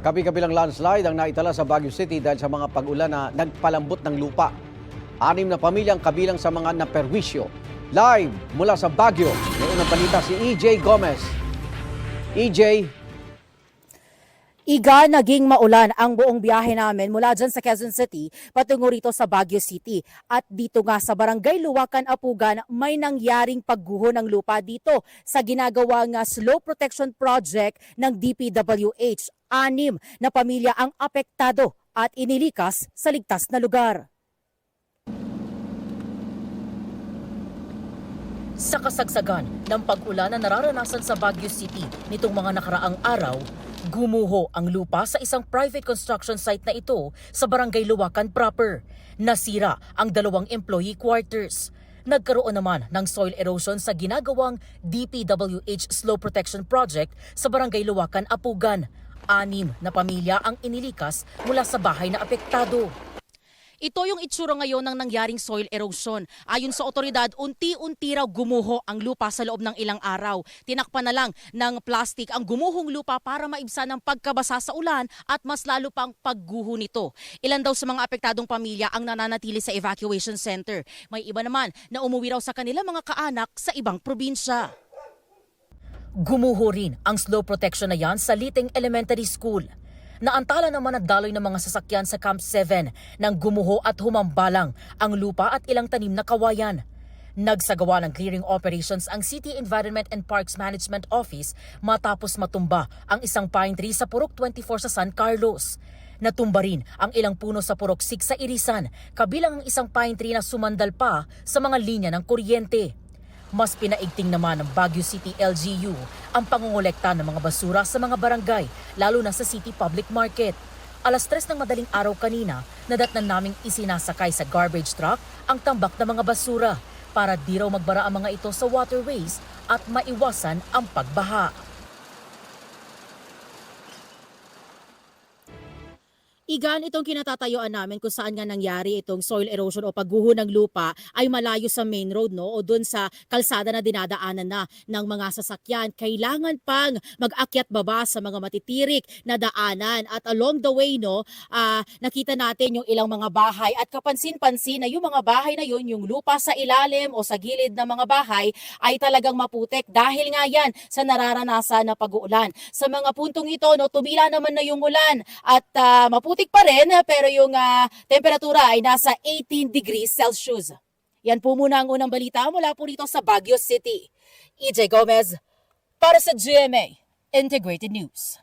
Kabi-kabilang landslide ang naitala sa Baguio City dahil sa mga pag-ulan na nagpalambot ng lupa. 6 na pamilyang kabilang sa mga naperwisyo. Live mula sa Baguio, may unang balita si EJ Gomez. EJ. Iga, naging maulan ang buong biyahe namin mula dyan sa Quezon City patungo rito sa Baguio City. At dito nga sa Barangay Luwakan, Apugan, may nangyaring pagguho ng lupa dito sa ginagawa nga slow protection project ng DPWH. 6 na pamilya ang apektado at inilikas sa ligtas na lugar. Sa kasagsagan ng pag-ulan na nararanasan sa Baguio City nitong mga nakaraang araw, gumuho ang lupa sa isang private construction site na ito sa Barangay Luwakan proper. Nasira ang 2 employee quarters. Nagkaroon naman ng soil erosion sa ginagawang DPWH Slow Protection Project sa Barangay Luwakan, Apugan. 6 na pamilya ang inilikas mula sa bahay na apektado. Ito yung itsura ngayon ng nangyaring soil erosion. Ayon sa otoridad, unti-unti raw gumuho ang lupa sa loob ng ilang araw. Tinakpan na lang ng plastic ang gumuhong lupa para maibsan ang pagkabasa sa ulan at mas lalo pang pagguho nito. Ilan daw sa mga apektadong pamilya ang nananatili sa evacuation center. May iba naman na umuwi raw sa kanilang mga kaanak sa ibang probinsya. Gumuho rin ang slow protection na yan sa Liting Elementary School. Naantala naman at daloy ng mga sasakyan sa Camp 7 nang gumuho at humambalang ang lupa at ilang tanim na kawayan. Nagsagawa ng clearing operations ang City Environment and Parks Management Office matapos matumba ang isang pine tree sa Purok 24 sa San Carlos. Natumba rin ang ilang puno sa Purok 6 sa Irisan, kabilang ang isang pine tree na sumandal pa sa mga linya ng kuryente. Mas pinaigting naman ng Baguio City LGU ang pangongolekta ng mga basura sa mga barangay, lalo na sa City Public Market. 3:00 ng madaling araw kanina, nadatnan naming isinasakay sa garbage truck ang tambak ng mga basura para di raw magbara ang mga ito sa waterways at maiwasan ang pagbaha. Igan, itong kinatatayuan namin kung saan nga nangyari itong soil erosion o pagguho ng lupa ay malayo sa main road, no? O doon sa kalsada na dinadaanan na ng mga sasakyan. Kailangan pang mag-akyat baba sa mga matitirik na daanan. At along the way, no, nakita natin yung ilang mga bahay at kapansin-pansin na yung mga bahay na yun, yung lupa sa ilalim o sa gilid ng mga bahay ay talagang maputik dahil nga yan sa nararanasan na pag-uulan. Sa mga puntong ito, no, tumila naman na yung ulan at maputik pa rin, pero yung temperatura ay nasa 18 degrees Celsius. Yan po muna ang unang balita mula po rito sa Baguio City. EJ Gomez para sa GMA Integrated News.